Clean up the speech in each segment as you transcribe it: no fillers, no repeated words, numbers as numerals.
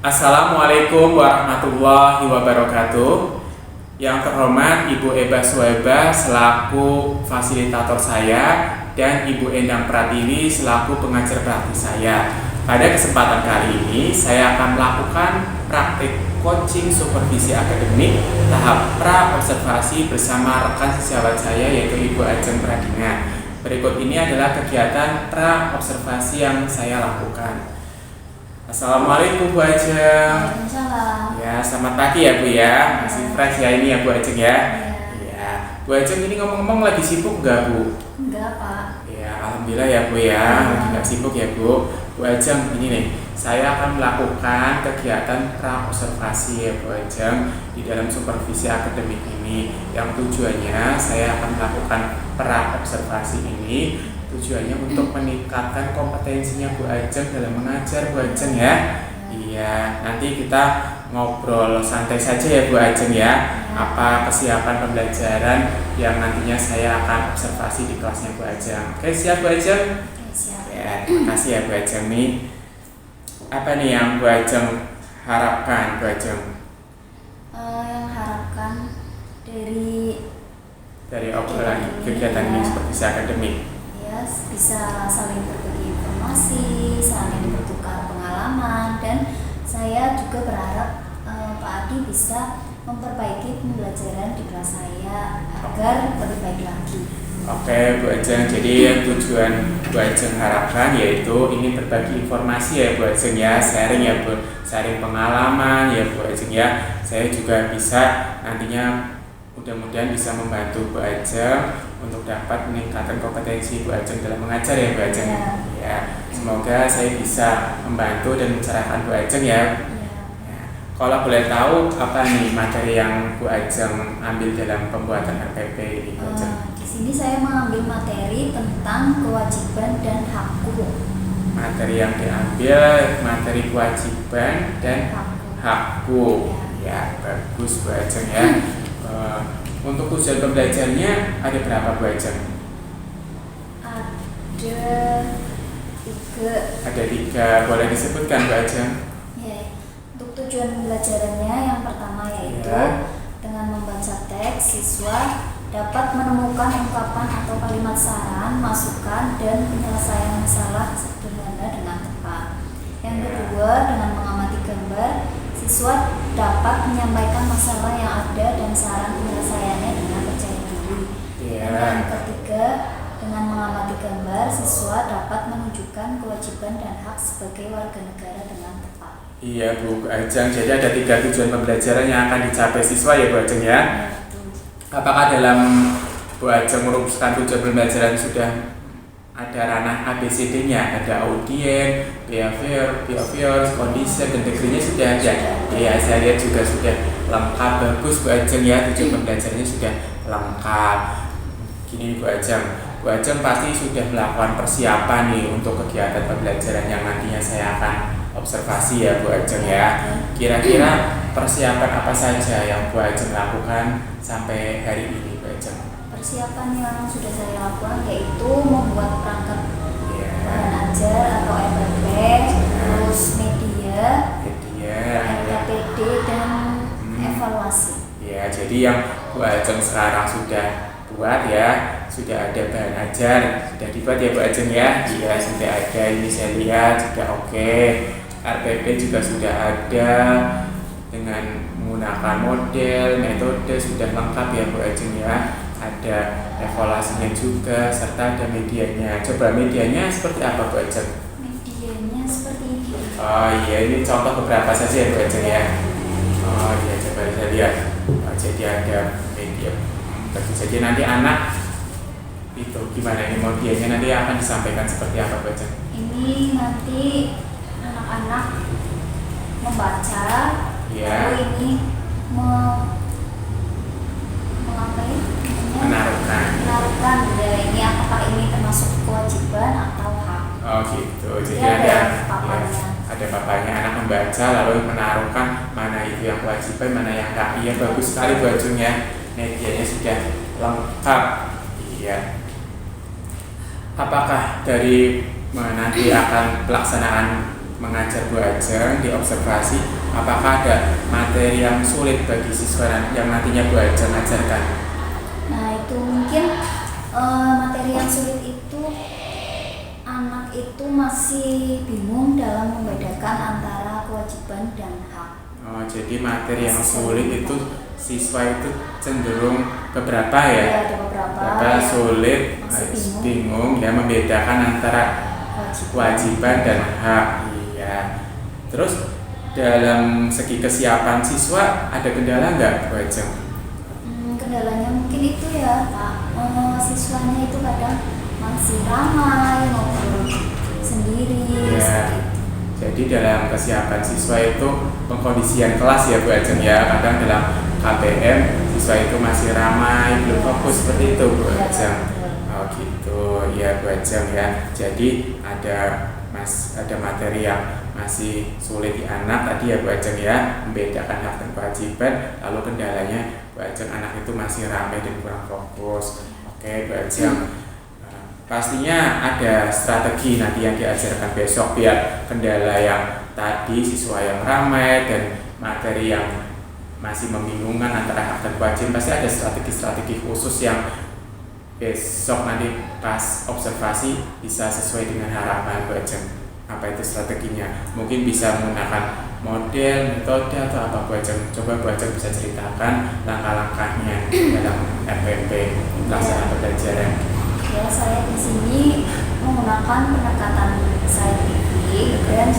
Assalamualaikum warahmatullahi wabarakatuh. Yang terhormat Ibu Eba Suhaibah selaku fasilitator saya dan Ibu Endang Pratiwi selaku pengajar praktis saya. Pada kesempatan kali ini saya akan melakukan praktik coaching supervisi akademik tahap pra observasi bersama rekan sejawat saya yaitu Ibu Ajeng Pradina. Berikut ini adalah kegiatan pra observasi yang saya lakukan. Assalamualaikum Bu Ajeng. Waalaikumsalam. Ya, selamat pagi ya Bu ya. Masih fresh ya ini ya Bu Ajeng ya. Ya, Bu Ajeng ini ngomong-ngomong lagi sibuk nggak Bu? Enggak, Pak. Ya, alhamdulillah ya Bu ya. Lagi nggak sibuk ya Bu. Bu Ajeng ini nih, saya akan melakukan kegiatan pra observasi ya Bu Ajeng di dalam supervisi akademik ini. Yang tujuannya saya akan melakukan pra observasi ini tujuannya untuk meningkatkan kompetensinya Bu Ajeng dalam mengajar Bu Ajeng ya. Iya, nanti kita ngobrol santai saja ya Bu Ajeng ya. Apa kesiapan pembelajaran yang nantinya saya akan observasi di kelasnya Bu Ajeng. Oke, siap Bu Ajeng? Siap. Ya, terima kasih ya Bu Ajeng nih. Apa nih yang Bu Ajeng harapkan Bu Ajeng? Yang harapkan dari obrolan kegiatan ini supervisi akademik. ya bisa saling berbagi informasi, saling bertukar pengalaman, dan saya juga berharap Pak Adi bisa memperbaiki pembelajaran di kelas saya agar lebih baik lagi. Oke Bu Ajeng, jadi yang tujuan Bu Ajeng harapkan yaitu ini berbagi informasi ya Bu Ajeng ya, sharing ya Bu, sharing pengalaman ya Bu Ajeng ya. Saya juga bisa nantinya mudah-mudahan bisa membantu Bu Ajeng untuk dapat meningkatkan kompetensi Bu Ajeng dalam mengajar ya Bu Ajeng. Ya, semoga saya bisa membantu dan mencerahkan Bu Ajeng ya. Kalau boleh tahu apa nih materi yang Bu Ajeng ambil dalam pembuatan RPP ini Bu Ajeng? Di sini saya mengambil materi tentang kewajiban dan hakku. Materi yang diambil materi kewajiban dan hakku. Ya, bagus Bu Ajeng ya. Untuk tujuan pembelajarannya ada berapa Bu Ajeng? Ada tiga. Boleh disebutkan Bu Ajeng? Ya, untuk tujuan pembelajarannya yang pertama yaitu dengan membaca teks, siswa dapat menemukan ungkapan atau kalimat saran, masukan, dan penyelesaian masalah sederhana dengan tepat. Yang kedua, dengan mengamati gambar, siswa dapat menyampaikan masalah yang ada dan saran penyelesaiannya dengan percaya diri. Dan yang ketiga, dengan mengamati gambar, siswa dapat menunjukkan kewajiban dan hak sebagai warga negara dengan tepat. Iya Bu Ajeng, jadi ada tiga tujuan pembelajaran yang akan dicapai siswa ya Bu Ajeng ya. Apakah dalam Bu Ajeng merumuskan tujuan pembelajaran sudah ada ranah ABCD-nya, ada audien, behavior, condition, dan degree-nya sudah ada. Ya, saya lihat juga sudah lengkap, bagus Bu Ajeng ya, tujuan pembelajarannya sudah lengkap. Gini Bu Ajeng pasti sudah melakukan persiapan nih untuk kegiatan pembelajaran yang nantinya saya akan observasi ya Bu Ajeng ya. Kira-kira persiapan apa saja yang Bu Ajeng lakukan sampai hari ini Bu Ajeng? Persiapan yang sudah saya lakukan yaitu membuat perangkat bahan ajar atau RPP, terus media, RKPD, dan evaluasi. Ya, jadi yang Bu Ajeng sekarang sudah buat ya, sudah ada bahan ajar, sudah dibuat ya Bu Ajeng ya. Iya, sudah ada, ini saya lihat sudah oke. RPP juga sudah ada dengan menggunakan model, metode sudah lengkap ya Bu Ajeng ya. Ada evaluasinya juga serta ada medianya. Coba medianya seperti apa Bu Ajeng? Medianya seperti ini. Oh iya, ini contoh beberapa saja ya Bu Ajeng ya. Oh iya, coba saya lihat. Jadi ada media. Tentu saja nanti anak itu gimana ini medianya nanti akan disampaikan seperti apa Bu Ajeng? Ini nanti anak-anak membaca, lalu ini menaruhkan ya, ini apakah ini termasuk kewajiban atau hak. Oh gitu, jadi ada papannya. Ada papannya, anak membaca lalu menaruhkan mana itu yang kewajiban, mana yang hak. Iya, bagus sekali Bu Ajeng ya. Medianya sudah lengkap. Iya. Apakah dari nanti akan pelaksanaan mengajar Bu Ajeng, diobservasi apakah ada materi yang sulit bagi siswa yang nantinya Bu Ajeng ajarkan. Nah itu mungkin materi yang sulit itu anak itu masih bingung dalam membedakan antara kewajiban dan hak. Oh, jadi materi yang sulit itu siswa itu cenderung beberapa ya? Ya, ada beberapa sulit, masih bingung ya membedakan antara kewajiban dan hak. Iya. Terus dalam segi kesiapan siswa ada kendala nggak Bu Ajeng? Kendalanya mungkin itu ya Pak, siswanya itu kadang masih ramai ngobrol sendiri. Ya. Jadi dalam kesiapan siswa itu pengkondisian kelas ya Bu Ajeng ya. Kadang dalam KBM siswa itu masih ramai, belum fokus seperti itu Bu Ajeng. Oh gitu ya Bu Ajeng ya. Jadi ada materi yang masih sulit di anak tadi ya Bu Ajeng ya, membedakan hak dan kewajiban. Lalu kendalanya Bu Ajeng anak itu masih ramai dan kurang fokus. Oke Bu Ajeng. Pastinya ada strategi nanti yang diajarkan besok biar kendala yang tadi siswa yang ramai dan materi yang masih membingungkan antara hak dan kewajiban, pasti ada strategi-strategi khusus yang besok nanti pas observasi bisa sesuai dengan harapan Bu Ajeng. Apa itu strateginya? Mungkin bisa menggunakan model, metode atau apa Bu Ajeng? Coba Bu Ajeng bisa ceritakan langkah-langkahnya dalam FPP pelaksanaan pembelajaran. Ya, saya di sini menggunakan pendekatan saintifik dan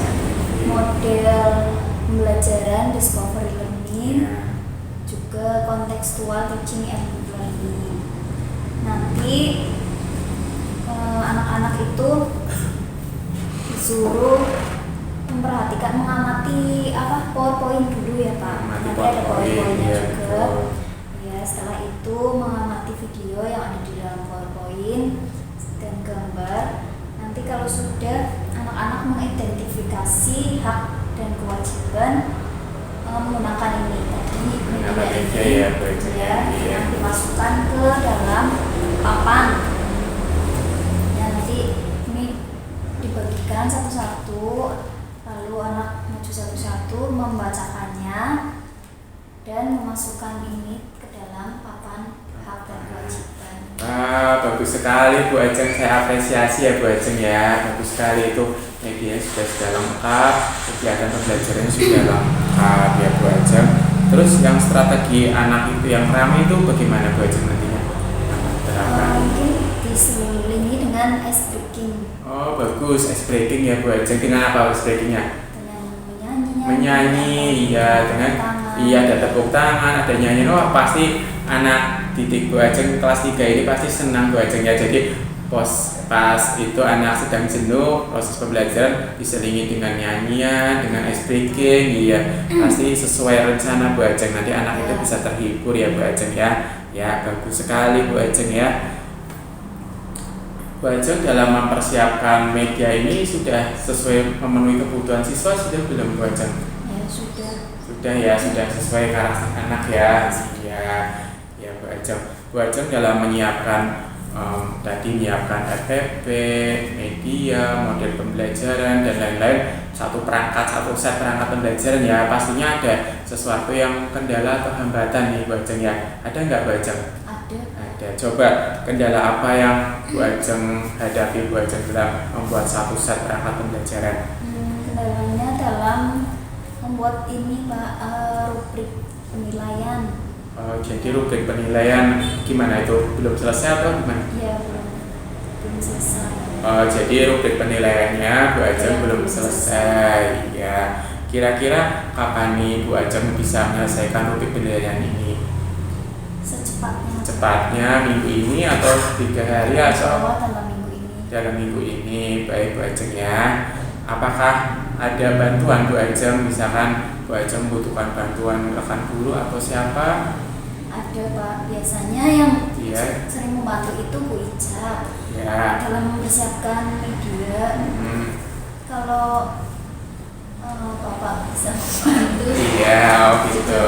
model pembelajaran discovery learning, juga kontekstual teaching and learning. Nanti anak-anak itu disuruh memperhatikan, mengamati PowerPoint dulu ya Pak. Nanti ada PowerPoint-nya juga. Ya, setelah itu mengamati video yang ada di dalam PowerPoint dan gambar. Nanti kalau sudah anak-anak mengidentifikasi hak dan kewajiban menggunakan ini tadi media ini yang dimasukkan ke dalam papan. Ya, nanti ini dibagikan satu-satu, lalu anak maju satu-satu membacakannya dan memasukkan ini ke dalam papan hak dan kewajiban. Bagus sekali Bu Ajeng, saya apresiasi ya Bu Ajeng ya. Bagus sekali itu media sudah lengkap, kegiatan pembelajaran sudah lengkap ya Bu Ajeng. Terus yang strategi anak itu yang ramai itu bagaimana Bu Ajeng nantinya? Mungkin diselingi dengan ice breaking. Oh bagus, ice breaking ya Bu Ajeng. Dengan apa ice breakingnya? Dengan menyanyi, iya dengan ada tepuk tangan, ada nyanyi. Oh pasti anak didik Bu Ajeng kelas 3 ini pasti senang Bu Ajeng ya. Jadi pas itu anak sedang jenuh proses pembelajaran diselingi dengan nyanyian, dengan ice breaking, iya pasti sesuai rencana Bu Ajeng. Nanti anak itu bisa terhibur ya Bu Ajeng ya. Ya bagus sekali Bu Ajeng ya. Bu Ajeng dalam mempersiapkan media ini sudah sesuai memenuhi kebutuhan siswa sudah belum Bu Ajeng? Ya sudah. Sudah ya, sudah sesuai karakter anak ya. Ya Bu Ajeng. Bu Ajeng dalam menyiapkan tadi menyiapkan FPP, media, model pembelajaran dan lain-lain, satu set perangkat pembelajaran ya, pastinya ada sesuatu yang kendala atau hambatan nih Bu Ajeng ya. Ada nggak Bu Ajeng? Ada. Coba kendala apa yang Bu Ajeng hadapi Bu Ajeng dalam membuat satu set perangkat pembelajaran? Kendalanya dalam membuat ini Pak, rubrik penilaian. Jadi rubrik penilaian gimana itu? Belum selesai atau gimana? Iya, belum selesai. Jadi rubrik penilaiannya Bu Ajeng belum selesai ya. Kira-kira kapan nih Bu Ajeng bisa menyelesaikan rubrik penilaian ini? Secepatnya minggu ini atau 3 hari atau dalam minggu ini? Dalam minggu ini, baik Bu Ajeng ya. Apakah ada bantuan Bu Ajeng, misalkan Bu Ajeng membutuhkan bantuan rekan guru atau siapa? Ada Pak, biasanya yang sering membantu itu Bu Ica dalam mempersiapkan media. Kalau Bapak bisa membantu. Iya, gitu.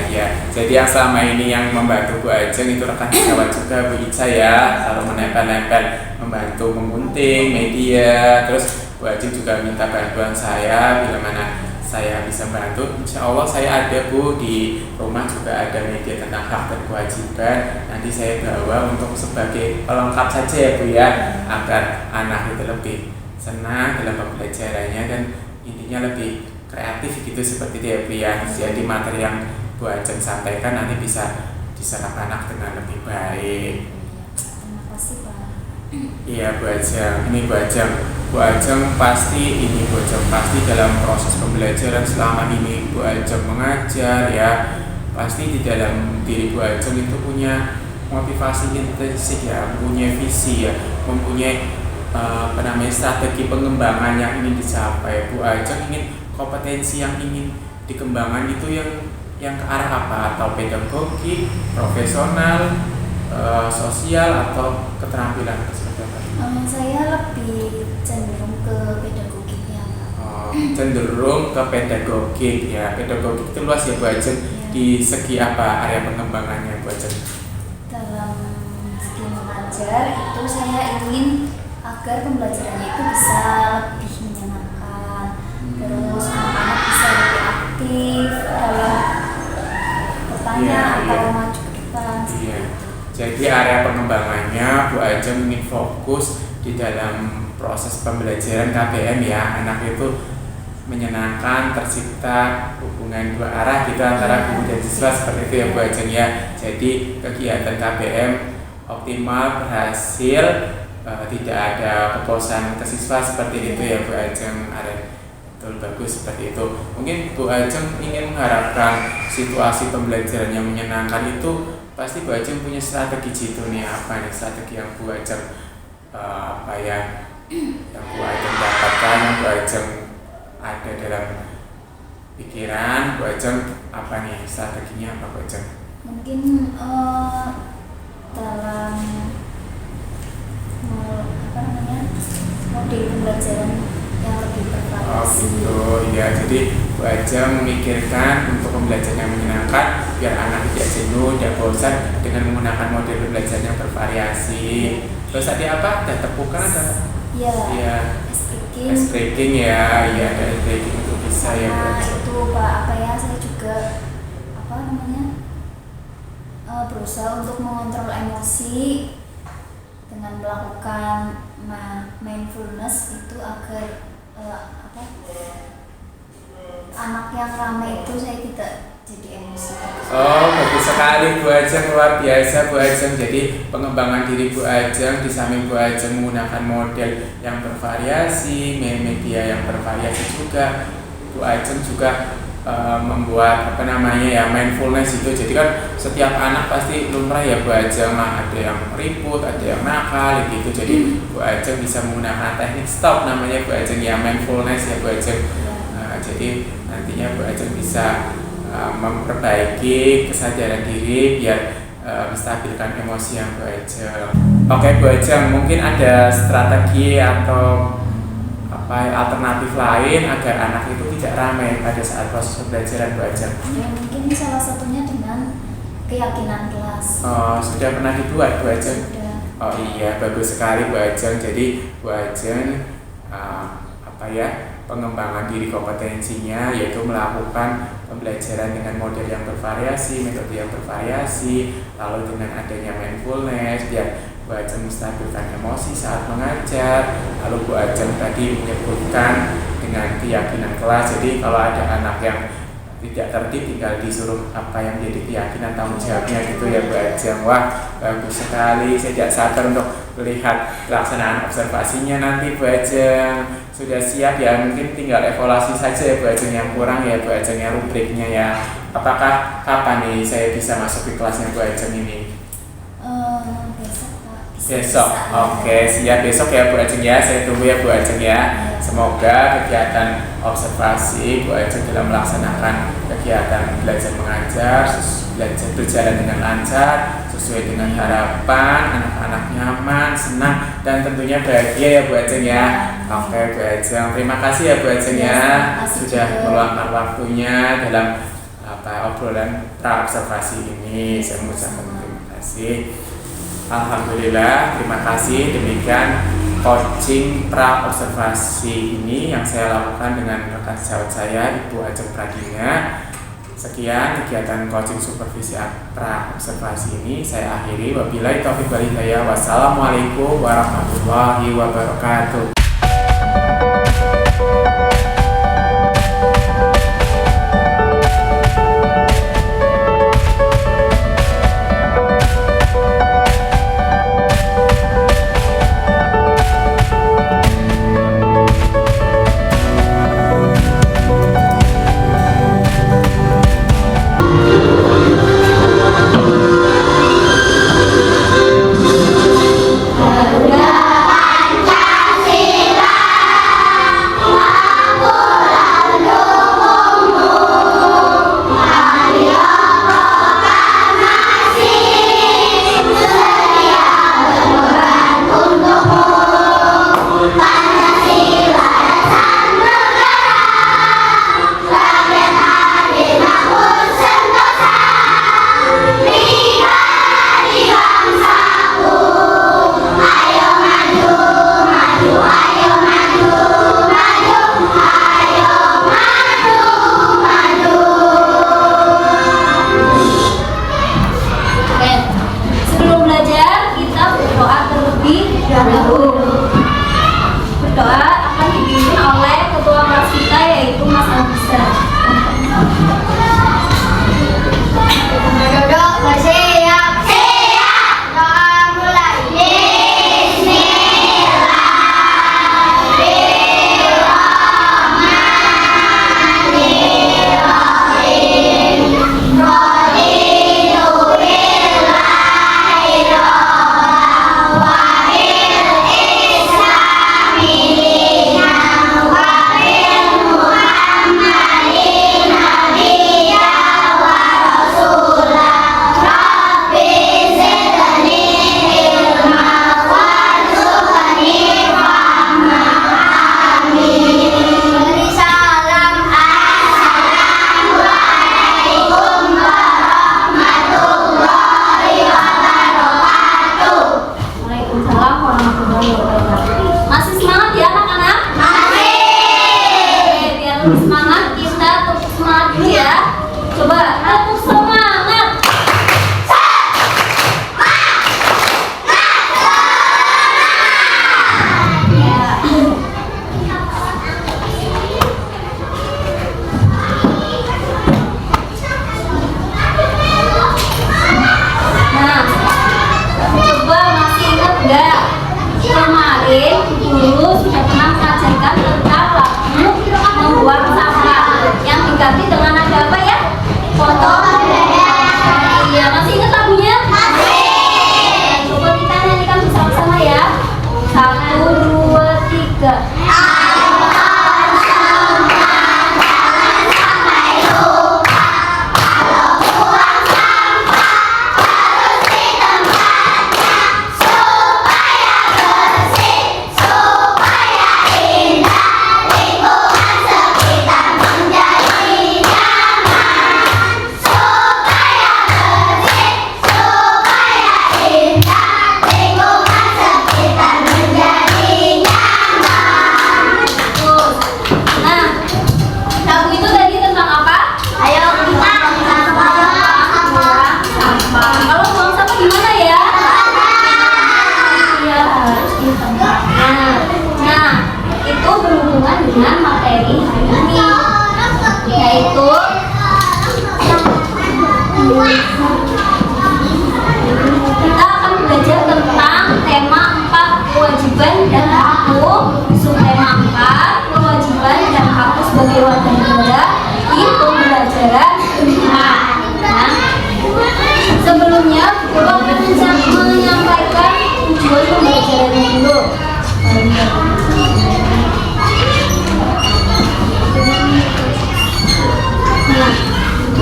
Iya. Jadi yang selama ini yang membantu Bu Ajeng itu rekan sejawat juga Bu Ica ya, selalu menempel-nempel, membantu mengunting media, terus Bu Ajeng juga minta bantuan saya bila mana saya bisa bantu. Insya Allah saya ada Bu, di rumah juga ada media tentang hak dan kewajiban. Nanti saya bawa untuk sebagai pelengkap saja ya Bu ya, agar anak itu lebih senang dalam pembelajarannya dan intinya lebih kreatif gitu seperti itu ya Bu ya. Jadi materi yang Bu Ajeng sampaikan nanti bisa diserap anak dengan lebih baik. Terima kasih Pak. Iya Bu Ajeng, ini Bu Ajeng pasti dalam proses pembelajaran selama ini Bu Ajeng mengajar ya, pasti di dalam diri Bu Ajeng itu punya motivasi intrinsik ya, mempunyai visi ya, mempunyai strategi pengembangan yang ingin dicapai. Bu Ajeng ingin kompetensi yang ingin dikembangkan itu yang ke arah apa? Atau pedagogi, profesional, sosial, atau keterampilan seperti apa? Saya lebih cenderung ke pedagogiknya Pak. Cenderung ke pedagogik ya. Pedagogik itu luas ya Bu Ajeng. Di segi apa area pengembangannya Bu Ajeng? Dalam segi mengajar itu saya ingin agar pembelajarannya itu bisa lebih menyenangkan, terus anak-anak bisa lebih aktif dalam bertanya atau maju ke depan. Iya. Jadi area pengembangannya Bu Ajeng ingin fokus di dalam proses pembelajaran KBM ya, anak itu menyenangkan, tercipta hubungan dua arah gitu antara guru dan siswa seperti itu ya Bu Ajeng ya. Jadi kegiatan KBM optimal, berhasil, tidak ada kebosanan ke siswa seperti itu ya Bu Ajeng. Betul, bagus seperti itu. Mungkin Bu Ajeng ingin mengharapkan situasi pembelajaran yang menyenangkan itu, pasti Bu Ajeng punya strategi jitu nih. Apa nih strategi yang Bu Ajeng yang Bu Ajeng dapatkan, yang Bu Ajeng ada dalam pikiran Bu Ajeng, apa nih strateginya apa Bu Ajeng? Mungkin dalam model pembelajaran yang lebih bervariasi. Gitu ya. Jadi Bu Ajeng memikirkan untuk pembelajaran yang menyenangkan biar anak tidak jenuh, tidak bosan dengan menggunakan model pembelajaran yang bervariasi. Terus tadi apa? Ada tepukan ada? Iya. Ice breaking ya, iya ada ice breaking untuk bisa ya Bu Ajeng. Itu Pak, saya juga berusaha untuk mengontrol emosi dengan melakukan mindfulness itu agar anak yang ramai itu saya tidak jadi emosi. Bagus sekali Bu Ajeng, luar biasa Bu Ajeng. Jadi pengembangan diri Bu Ajeng, di samping Bu Ajeng menggunakan model yang bervariasi, media yang bervariasi juga, Bu Ajeng juga membuat mindfulness itu. Jadi kan setiap anak pasti lumrah ya Bu Ajeng, ada yang ribut, ada yang nakal gitu. Jadi Bu Ajeng bisa menggunakan teknik stop namanya Bu Ajeng ya, mindfulness ya Bu Ajeng. Jadi nantinya Bu Ajeng bisa memperbaiki kesadaran diri biar menstabilkan emosi yang Bu Ajeng. Oke Bu Ajeng, mungkin ada strategi atau alternatif lain agar anak itu tidak ramai pada saat proses pembelajaran Bu Ajeng? Ya, mungkin salah satunya dengan keyakinan kelas. Sudah pernah dibuat Bu Ajeng? Sudah. Oh iya, bagus sekali Bu Ajeng. Jadi Bu Ajeng pengembangan diri kompetensinya yaitu melakukan pembelajaran dengan model yang bervariasi, metode yang bervariasi, lalu dengan adanya mindfulness biar Bu Ajeng menstabilkan emosi saat mengajar. Lalu Bu Ajeng tadi menyebutkan dengan keyakinan kelas. Jadi kalau ada anak yang tidak tertib tinggal disuruh apa yang menjadi keyakinan tanggung jawabnya gitu ya Bu Ajeng. Wah bagus sekali, saya tidak sabar untuk melihat pelaksanaan observasinya nanti Bu Ajeng. Sudah siap ya, mungkin tinggal evaluasi saja ya Bu Ajeng, yang kurang ya Bu Ajeng ya rubriknya ya. Apakah kapan nih saya bisa masuk di kelasnya Bu Ajeng ini? Besok Pak. Besok, oke siap besok ya Bu Ajeng ya, saya tunggu ya Bu Ajeng ya. Semoga kegiatan observasi Bu Ajeng dalam melaksanakan kegiatan belajar mengajar berjalan dengan lancar sesuai dengan harapan, anak-anak nyaman, senang dan tentunya bahagia ya Bu Ajeng ya. Oke Bu Ajeng, terima kasih ya Bu Ajeng ya sudah meluangkan waktunya dalam obrolan pra observasi ini. Saya mengucapkan terima kasih. Alhamdulillah, terima kasih. Demikian coaching pra observasi ini yang saya lakukan dengan rekan sejawat saya Ibu Ajeng Pradina. Sekian kegiatan coaching supervisi pra observasi ini saya akhiri. Wabillahi taufiq wal hidayah. Wassalamualaikum warahmatullahi wabarakatuh.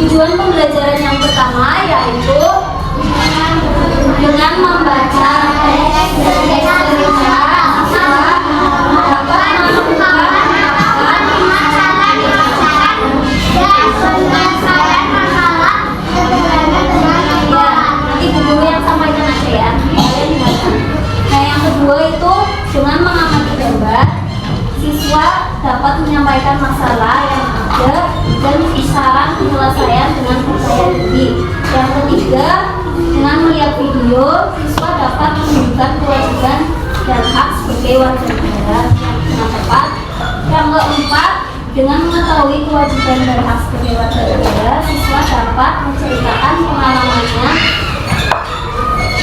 Tujuan pembelajaran yang pertama yaitu dengan membaca teks cerita dapat menemukan nanti guru yang sampaikan aja ya. Nah yang kedua itu dengan mengerjakan penyelesaian dengan percaya diri. Yang ketiga, dengan melihat video, siswa dapat menunjukkan kewajiban dan hak sebagai warga negara dengan tepat. Yang keempat, dengan mengetahui kewajiban dan hak sebagai warga negara, siswa dapat menceritakan pengalamannya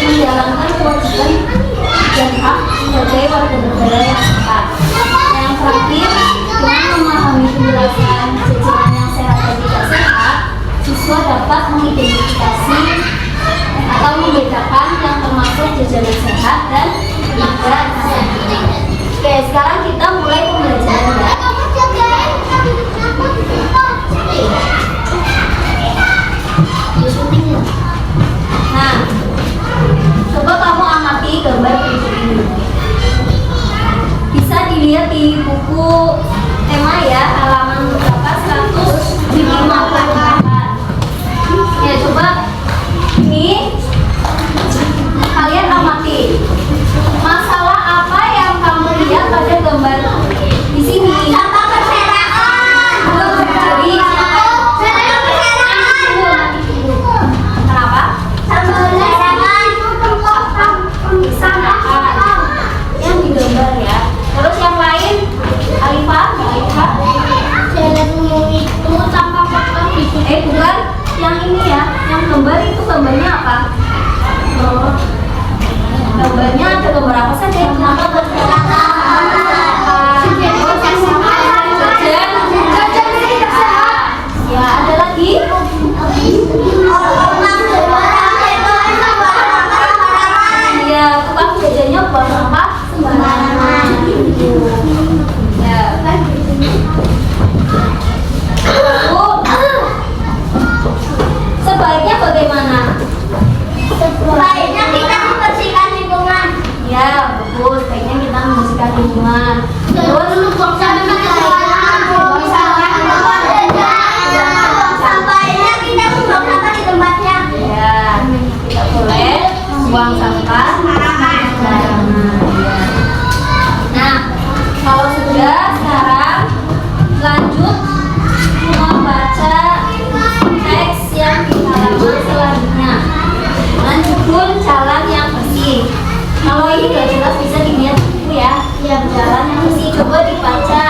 menjalankan kewajiban dan hak sebagai warga negara yang tepat. Yang terakhir, dengan memahami penjelasan jajanan yang sehat dan tidak sehat, siswa dapat mengidentifikasi atau membedakan yang termasuk jajanan sehat dan tidak sehat. Oke, sekarang kita mulai pembelajaran ya. Nah, coba kamu amati gambar berikut ini. Bisa dilihat di buku tema ya, halaman berapa? 158. Ya, coba ini kalian amati. Masalah apa yang kamu lihat pada gambar di sini? Sampah berserakan. Jadi kenapa? Sampah berserakan itu tempat sampah yang digambar ya. Terus yang lain, Alifah. Jalanmu itu sampah kotor itu. Bukan, yang ini ya, yang gambar itu gambarnya apa? Gambarnya ada gambar apa saja? Sampah berserakan. Ya, ada lagi. Ya, tukang jajannya buang sampah sembarangan. Ya. Sebaiknya bagaimana? Sebaiknya kita membersihkan lingkungan. Ya, bagus. Sebaiknya kita membersihkan lingkungan. Terus sampahnya kita membuang sampah di tempatnya. Ya, kita boleh membuang sampah sembarangan. Nah, kalau sudah, sekarang lanjut membaca teks yang di halaman selanjutnya dengan judul Jalan yang Bersih. Kalau ini gak jelas bisa dilihat dulu ya. Ya, jalan yang bersih, coba dibaca.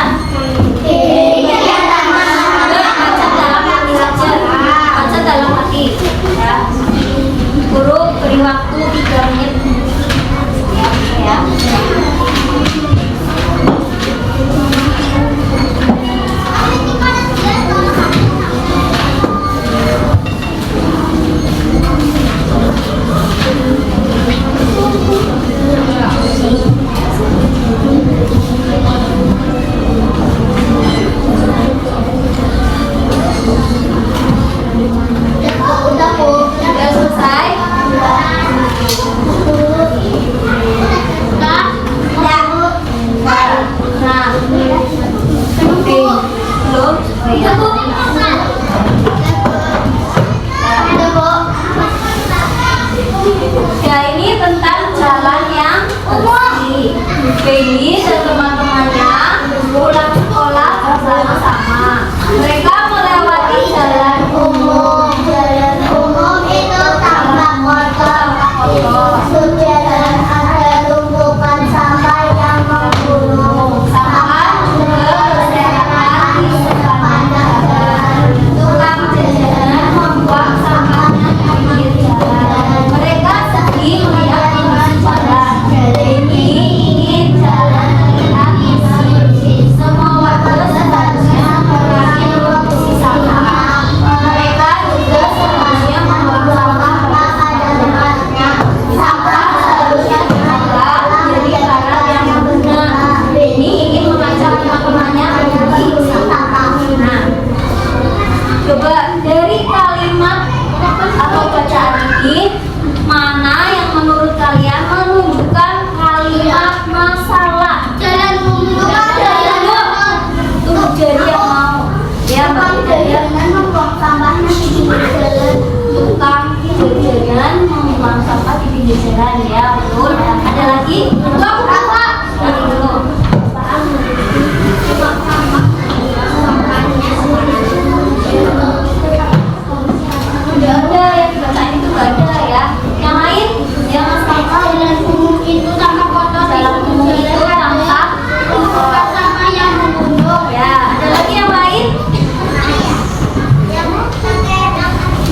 Baca dalam hati saja. Baca dalam hati ya. Guru beri waktu 3 menit ya. Sudah selesai?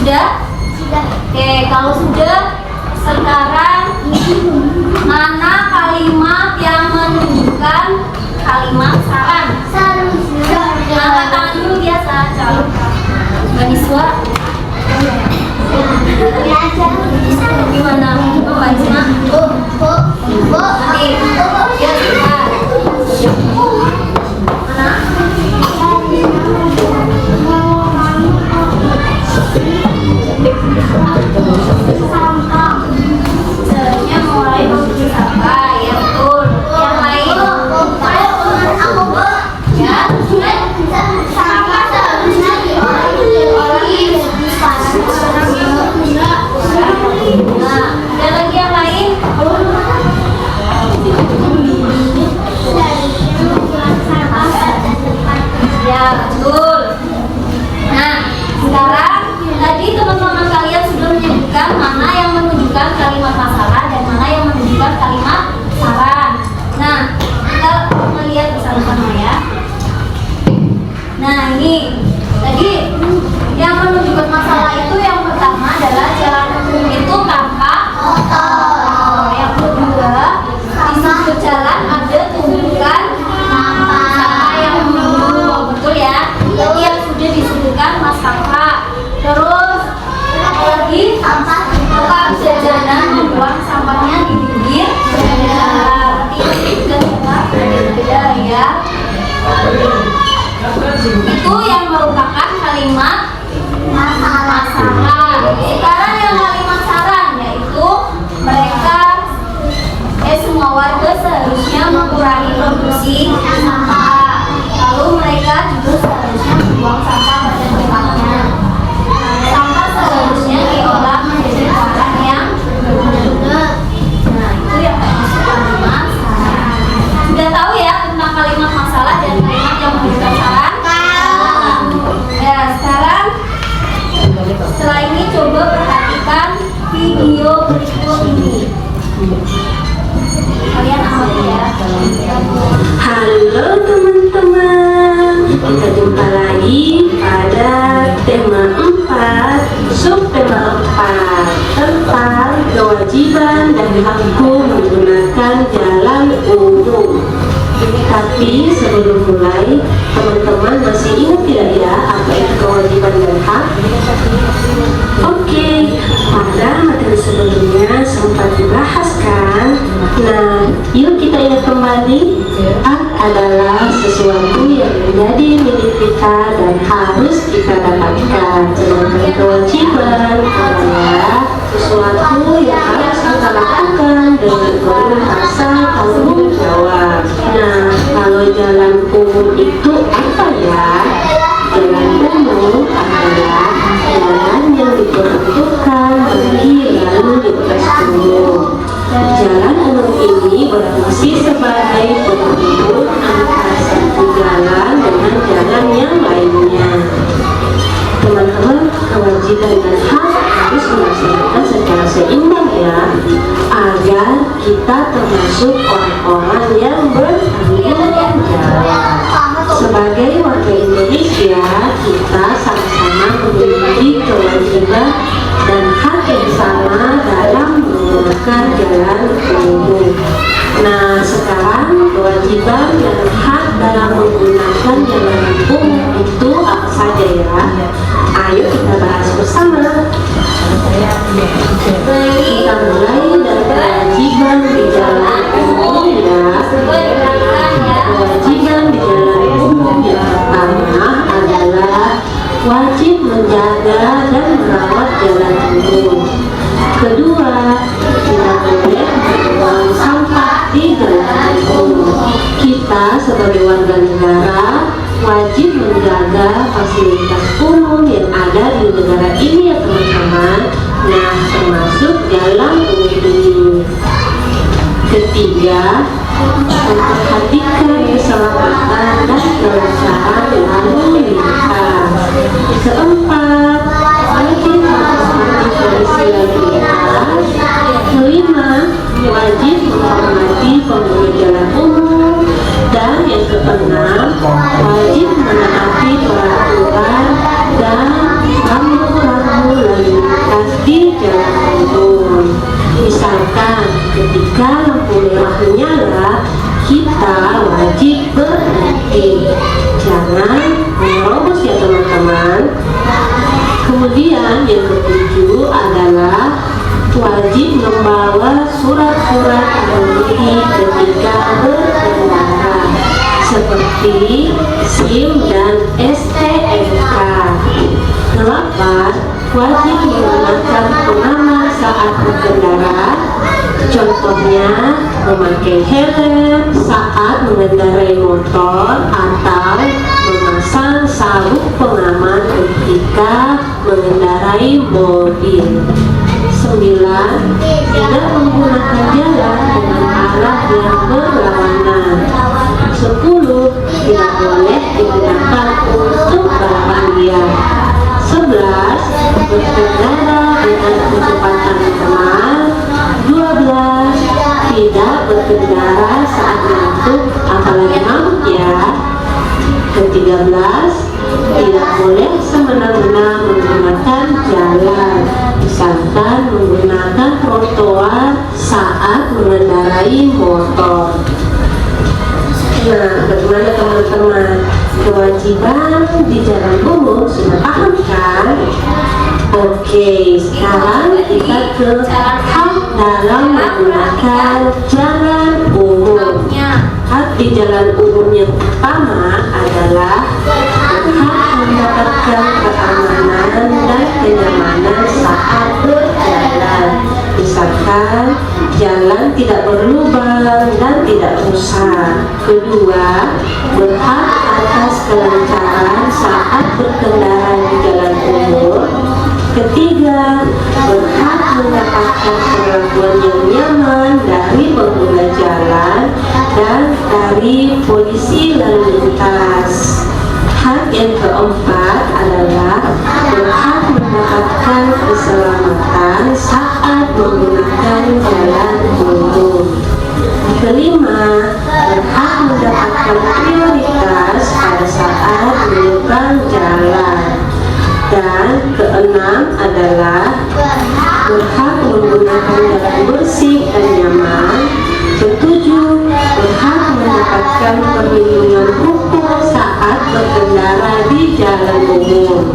Sudah? Oke, kalau sudah, sekarang mana kalimat yang menunjukkan kalimat saran? Angkat tangan dulu biasa, calon.Ganiswa. Gimana? Mbak Isma? Nanti. Ya, sudah. Mana? Seharusnya mulai membuat apa? Ya betul. Yang lain? Ya. Nah, ada lagi yang lain? Ya, betul. Nah, sekarang tadi teman-teman kalian sudah menyebutkan mana yang menunjukkan kalimat masalah dan mana yang menunjukkan kalimat saran. Nah, kita melihat bersama-sama ya. Nah, ini tadi yang menunjukkan masalah itu yang pertama adalah jalan umum itu tanpa motor. Yang kedua, di sudut jalan ada tumpukan sampah yang menumpuk, betul ya? Jadi yang sudah disebutkan Mas Kakak. Terus apalagi tukang jajanan membuang sampahnya di pinggir jalan. Berarti itu juga beda ya. Itu yang merupakan kalimat masalah. Sekarang yang kalimat saran yaitu mereka semua warga seharusnya mengurangi produksi sampah. Lalu mereka juga seharusnya membuang sampah pada tempatnya. Sampah seharusnya diolah menjadi barang yang berguna. Nah, itu yang termasuk kalimat saran. Sudah tahu ya tentang kalimat masalah dan kalimat yang memberikan saran? Ya, sekarang setelah ini coba perhatikan video berikut ini. Kalian ambil ya. Halo teman-teman, kita jumpa lagi pada tema 4, subtema 4 tentang kewajiban dan hakku menggunakan jalan umum. Tapi sebelum mulai, teman-teman masih ingat tidak ya apa itu kewajiban dan hak? Oke, pada materi sebelumnya sempat dibahas kan? Nah, yuk kita ingat kembali. Hak adalah sesuatu yang menjadi milik kita dan harus kita dapatkan. Sedangkan kewajiban adalah sesuatu yang harus kita lakukan dengan penuh rasa tanggung jawab. Nah, kalau jalan umum itu apa ya? Jalan umum adalah jalan yang diperuntukkan bagi lalu lintas umum. Jalan umum ini berfungsi sebagai penghubung antara satu jalan dengan jalan yang lainnya. Teman-teman, kewajiban dan hak harus dilaksanakan secara seimbang ya, agar kita termasuk orang-orang yang bertanggung jawab. Sebagai warga Indonesia, kita sama-sama memiliki kewajiban dan hak yang sama dalam menggunakan jalan umum. Nah, sekarang kewajiban dan hak dalam menggunakan jalan umum itu apa saja ya? Ayo kita bahas bersama. Kita mulai dari kewajiban di jalan umum ya. Kewajiban di jalan umum yang pertama adalah wajib menjaga dan merawat jalan umum. Kedua, tidak boleh membuang sampah di jalan umum. Kita sebagai warga negara wajib menjaga fasilitas umum yang ada di negara ini ya teman-teman. Nah, termasuk jalan umum ini. Ketiga, memperhatikan keselamatan dan kelancaran lalu lintas. Keempat, wajib menghormati polisi lalu lintas. Kelima, wajib menghormati pengguna jalan umum. Dan yang keenam, wajib menaati peraturan dan rambu-rambu lalu ketika lampu merah menyala, kita wajib berhenti. Jangan menerobos ya teman-teman. Kemudian yang ketujuh adalah wajib membawa surat-surat pengemudi ketika berkendara seperti SIM dan STNK. 8. Wajib menggunakan pengaman saat berkendara. Contohnya memakai helm saat mengendarai motor atau memasang sabuk pengaman ketika mengendarai mobil. 9. Tidak menggunakan jalan dengan arah yang berlawanan. 10. Tidak boleh digunakan untuk balapan liar. 11. Berkendara dengan kecepatan normal. 12. Tidak berkendara saat ngantuk apalagi mabuk ya. 13. Tidak boleh semena-mena menggunakan jalan, misalkan menggunakan trotoar saat mengendarai motor. Nah, bagaimana teman-teman? Kewajiban di jalan umum sudah paham kan? Oke, sekarang kita ke hak dalam menggunakan jalan umum. Hak di jalan umum yang pertama adalah hak mendapatkan keamanan dan kenyamanan saat berjalan. Misalkan jalan tidak berlubang dan tidak rusak. Kedua, berhak atas kelancaran saat berkendara di jalan umum. Ketiga, berhak mendapatkan perlakuan yang nyaman dari pengguna jalan dan dari polisi lalu lintas. Hak yang keempat adalah berhak mendapatkan keselamatan saat menggunakan jalan umum. Kelima, berhak mendapatkan prioritas pada saat menyeberang jalan. Dan keenam adalah berhak menggunakan jalan bersih dan nyaman. Ketujuh, berhak mendapatkan perlindungan hukum saat berkendara di jalan umum.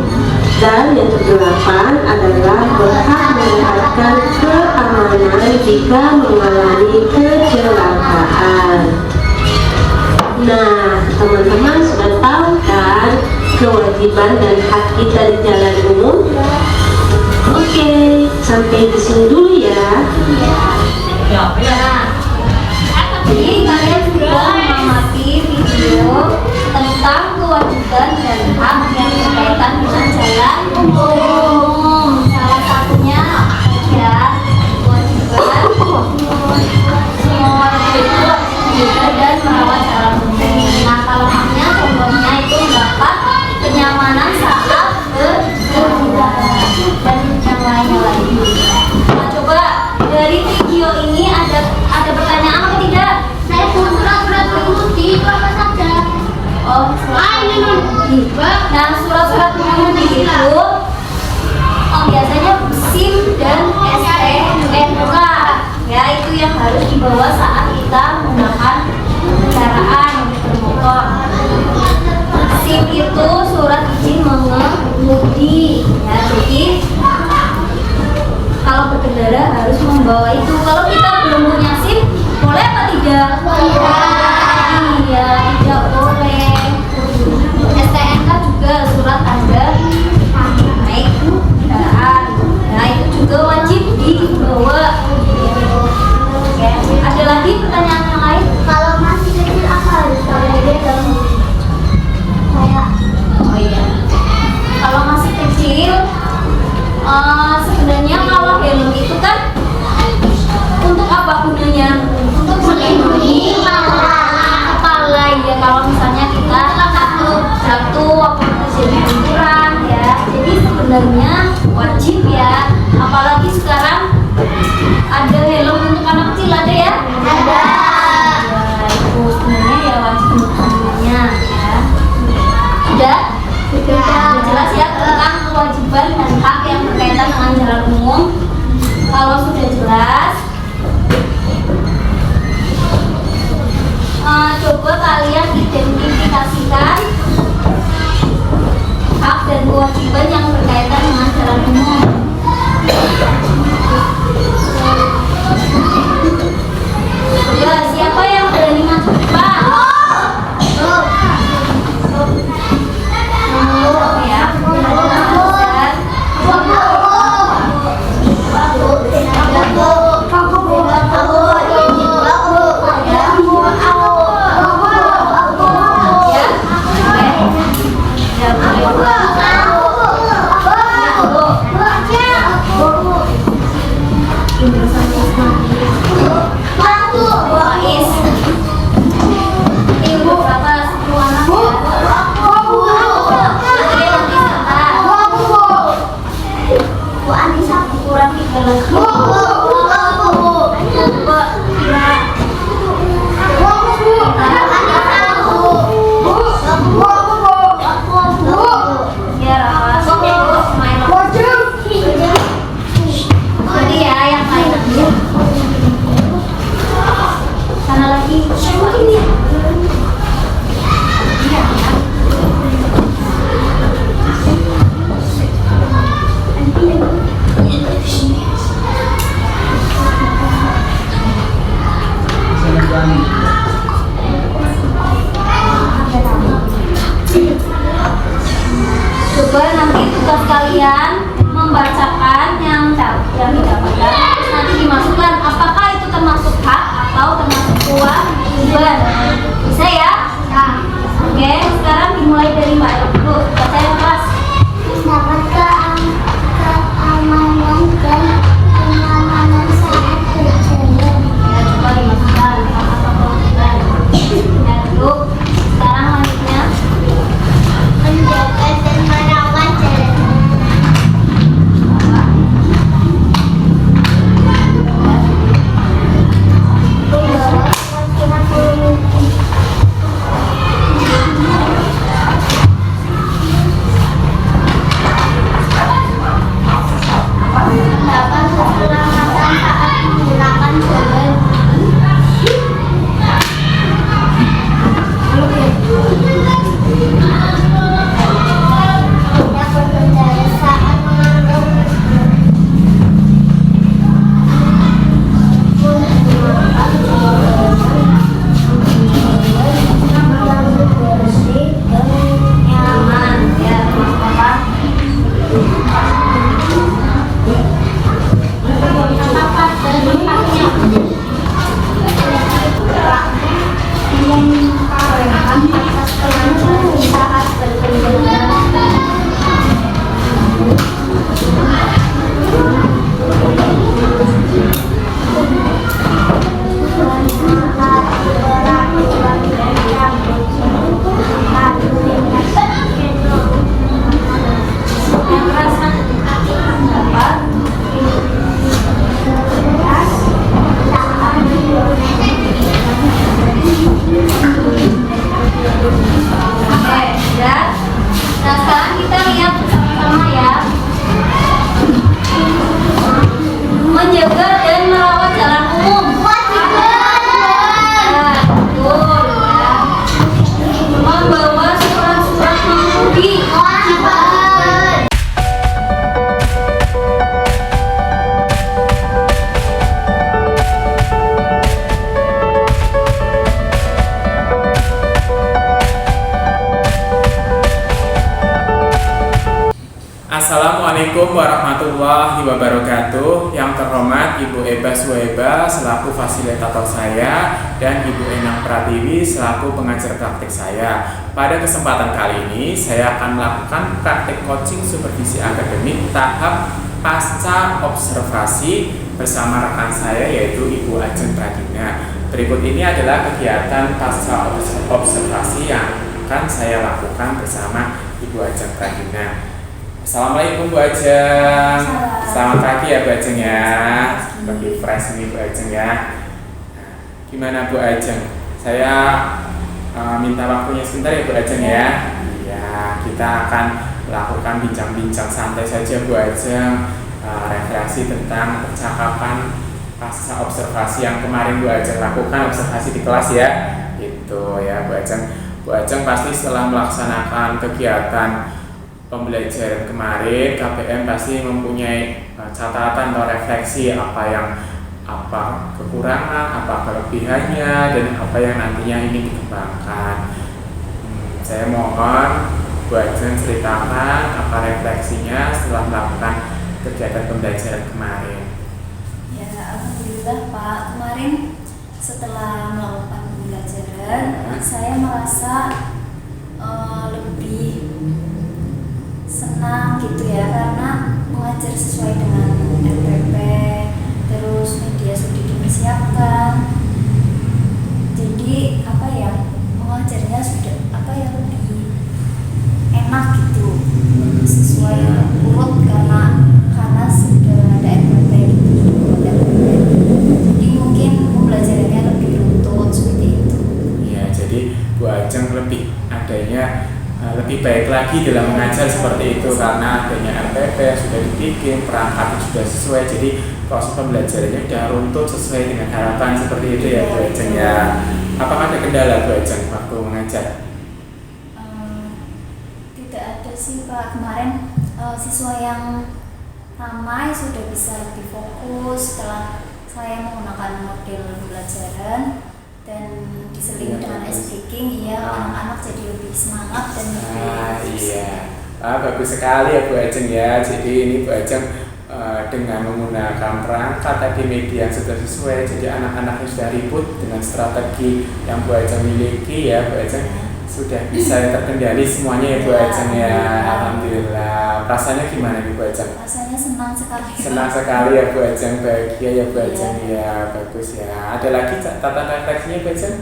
Dan yang kedelapan adalah berhak mendapatkan keamanan jika mengalami kecelakaan. Nah, teman-teman sudah tahu kan kewajiban dan hak kita di jalan umum? Oke, sampai di sini dulu ya. Jadi kalian sudah mengamati video tentang kewajiban dan hak yang berkaitan dengan jalan umum. Salah satunya ya kewajiban menjaga dan merawat jalan umum. Nah, kalau haknya contohnya itu mendapat kenyamanan saat berkendara dan yang lainnya lagi. Nah, coba dari video ini ada pertanyaan apa tidak? Saya pun surat-surat pengemudi apa saja? Oh, nah, surat-surat pengemudi itu biasanya SIM dan STNK ya, itu yang harus dibawa saat kita menggunakan kendaraan bermotor. SIM itu surat izin mengemudi ya, jadi kalau berkendara harus membawa itu. Kalau kita belum punya SIM, boleh apa tidak? Iya, tidak boleh. STNK juga surat tanda naik kendaraan. Nah, itu juga wajib dibawa. Oke. Ada lagi pertanyaan yang lain? Kalau masih kecil apa harus pakai dalam? Oh iya. Kalau masih kecil, sebenarnya kalau helm itu kan untuk apa gunanya? Untuk melindungi kepala ya, kalau misalnya kita jatuh atau terjadi benturan ya. Jadi sebenarnya wajib ya, apalagi sekarang ada helm untuk anak kecil, ada ya? Ada. Ya, itu sebenarnya ya wajib untuk semuanya ya. Sudah jelas ya tentang kewajiban dan hak yang berkaitan dengan jalan umum. Kalau sudah jelas, Coba kalian identifikasikan hak dan kewajiban yang berkaitan dengan jalan umum. Coba siapa yang berani masuk depan? Coba nanti tugas kalian membacakan yang didapatkan, terus nanti dimasukkan apakah itu termasuk hak atau termasuk kewajiban. Bisa ya? Oke, sekarang dimulai dari Mbak Ibu. Baca yang keras. Dapat keamanan dan kenyamanan saat berjalan. Ya, coba dimasukkan hak atau kewajiban. Ya, dulu. Sekarang lanjutnya. Menjaga dan merawat jalan. Dapat keselamatan saat menggunakan jalan. Tidak berkendara saat bersih dan Nyaman. Ya, termasuk apa? tempat dan tempatnya. Mengarahkan atas kelancaran saat berkendara. Yang keras kan? Dapat. Oke, sudah. Nah, sekarang kita lihat bersama-sama ya. Menjaga dan merawat jalan umum. Ya, betul ya. Membawa surat-surat pengemudi. Assalamualaikum warahmatullahi wabarakatuh. Yang terhormat Ibu Eba Suhaiba selaku fasilitator saya dan Ibu Enang Pratiwi selaku pengajar praktik saya. Pada kesempatan kali ini saya akan melakukan praktik coaching supervisi akademik tahap pasca observasi bersama rekan saya yaitu Ibu Ajeng Pradina. Berikut ini adalah kegiatan pasca observasi yang akan saya lakukan bersama Ibu Ajeng Pradina. Assalamualaikum Bu Ajeng. Selamat pagi ya Bu Ajeng ya. Lebih fresh nih Bu Ajeng ya. Gimana Bu Ajeng? Saya minta waktunya sebentar ya Bu Ajeng ya. Ya, kita akan melakukan bincang-bincang santai saja Bu Ajeng, refleksi tentang percakapan pasca observasi yang kemarin Bu Ajeng lakukan observasi di kelas ya. Itu itu ya Bu Ajeng. Bu Ajeng pasti setelah melaksanakan kegiatan pembelajaran kemarin, KBM pasti mempunyai catatan atau refleksi apa kekurangan, apa kelebihannya, dan apa yang nantinya ingin dikembangkan. Saya mohon Bu Ajeng ceritakan apa refleksinya setelah melakukan kegiatan pembelajaran kemarin. Ya, alhamdulillah Pak, kemarin setelah melakukan pembelajaran, saya merasa lebih senang gitu ya, karena mengajar sesuai dengan RPP, terus media sudah dipersiapkan. Jadi mengajarnya sudah lebih enak gitu, sesuai urut karena sudah ada RPP gitu. Jadi mungkin pembelajarannya lebih runtut seperti itu. Ya, jadi Bu Ajeng lebih baik lagi dalam mengajar seperti itu karena adanya RPP sudah dibikin, perangkat sudah sesuai, jadi proses pembelajarannya sudah runtut sesuai dengan harapan seperti itu ya Bu Ajeng ya. Apakah ada kendala Bu Ajeng waktu mengajar? Tidak ada sih Pak, kemarin siswa yang ramai sudah bisa lebih fokus setelah saya menggunakan model pembelajaran dan diselingi dengan ice breaking, anak-anak jadi lebih semangat dan lebih bagus sekali ya Bu Ajeng ya. Jadi ini Bu Ajeng dengan menggunakan perangkat tadi media yang sudah sesuai, jadi anak-anaknya sudah ribut dengan strategi yang Bu Ajeng miliki ya. Bu Ajeng sudah bisa terkendali semuanya ya Bu Ajeng ya. Alhamdulillah. Rasanya gimana nih Bu Ajeng? Rasanya senang sekali. Senang sekali ya Bu Ajeng, bahagia ya Bu Ajeng ya, bagus ya. Ada lagi catatan refleksinya Bu Ajeng?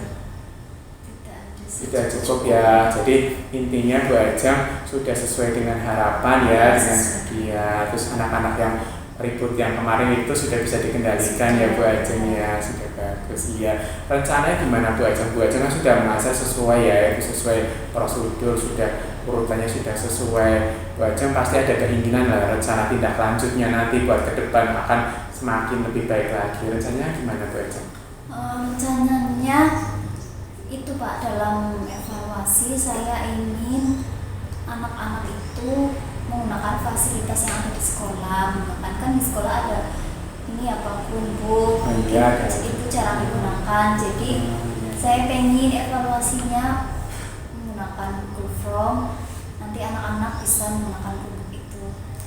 Sudah cukup ya. Jadi intinya Bu Ajeng sudah sesuai dengan harapan ya, dengan dia. Terus anak-anak yang ribut yang kemarin itu sudah bisa dikendalikan ya Bu Ajeng ya, sudah bagus ya. Rencananya gimana Bu Ajeng? Bu Ajeng kan sudah mengajar sesuai ya, itu sesuai prosedur, sudah urutannya sudah sesuai. Bu Ajeng pasti ada keinginan lah rencana tindak lanjutnya nanti buat ke depan akan semakin lebih baik lagi. Rencananya gimana Bu Ajeng? Rencananya itu Pak, dalam evaluasi saya ingin anak-anak itu menggunakan fasilitas yang ada di sekolah. Kan di sekolah ada Chromebook, itu cara digunakan. Jadi saya pengen evaluasinya menggunakan Google Form, nanti anak-anak bisa menggunakan Chromebook itu.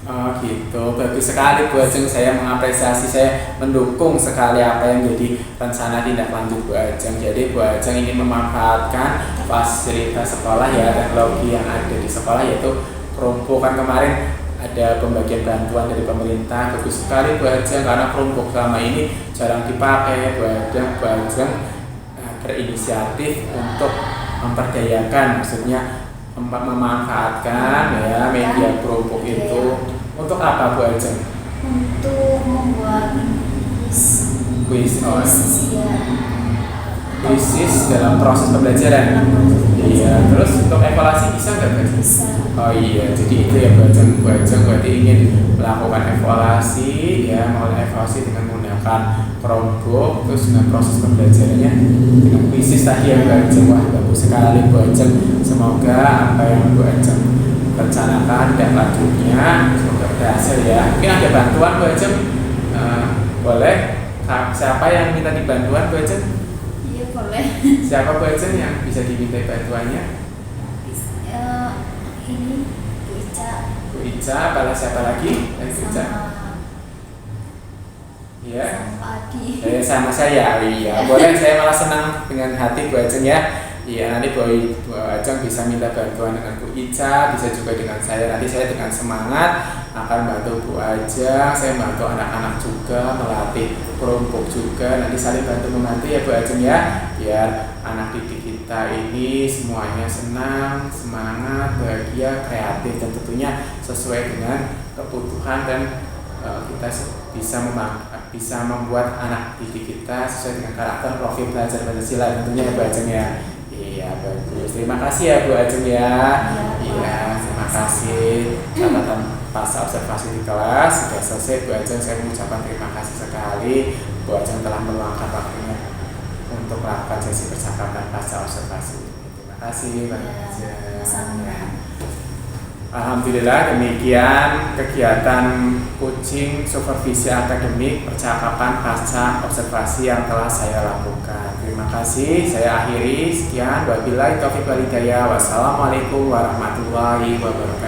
Oh gitu, bagus sekali Bu Ajeng. Saya mengapresiasi, saya mendukung sekali apa yang jadi rencana tindak lanjut Bu Ajeng. Jadi Bu Ajeng ingin memanfaatkan fasilitas sekolah ya, teknologi yang ada di sekolah yaitu Chromebook. Kan kemarin ada pembagian bantuan dari pemerintah, bagus sekali Bu Ajeng, karena Chromebook selama ini jarang dipakai. Bu Ajeng berinisiatif untuk memperdayakan, maksudnya memanfaatkan ya media Chromebook itu. Untuk apa Bu Ajeng? Untuk membuat Kuis kuisis dalam proses pembelajaran. Iya, terus untuk evaluasi bisa nggak Bu? Bisa. Oh iya, jadi itu ya Bu Ajeng. Bu Ajeng berarti ingin melakukan evaluasi ya, evaluasi dengan menggunakan Chromebook, terus dengan proses pembelajarannya dengan kuisis tadi ya Bu Ajeng. Wah, bagus sekali Bu Ajeng. Semoga apa yang Bu Ajeng rencanakan dan lanjutnya semoga berhasil ya. Mungkin ada bantuan Bu Ajeng, boleh. Siapa yang minta dibantuan Bu Ajeng? Iya boleh. Siapa Bu Ajeng yang bisa diminta bantuannya? Ini Bu Ica. Bu Ica, kalau siapa lagi? Bu Ica. Iya. Sama Adi. Sama saya. Iya, boleh. Saya malah senang dengan hati Bu Ajeng ya. Iya, nanti Bu Ajeng bisa minta bantuan dengan Bu Ica, bisa juga dengan saya. Nanti saya dengan semangat akan bantu Bu Ajeng. Saya bantu anak-anak juga, melatih Chromebook juga. Nanti saling bantu membantu ya Bu Ajeng ya, biar anak didik kita ini semuanya senang, semangat, bahagia, kreatif, dan tentunya sesuai dengan kebutuhan dan kita bisa membuat anak didik kita sesuai dengan karakter profil belajar Pancasila tentunya ya Bu Ajeng ya. Iya, bagus. Terima kasih ya Bu Ajeng ya. Iya, terima kasih. Catatan pas observasi di kelas sudah selesai Bu Ajeng. Saya mengucapkan terima kasih sekali Bu Ajeng telah meluangkan waktunya untuk untuk melakukan sesi percakapan pasca observasi. Terima kasih Mbak Nadia. sama-sama. Alhamdulillah demikian kegiatan coaching supervisi akademik percakapan pasca observasi yang telah saya lakukan. Terima kasih, saya akhiri. Sekian, wabillahi taufiq wal hidayah. Wassalamualaikum warahmatullahi wabarakatuh.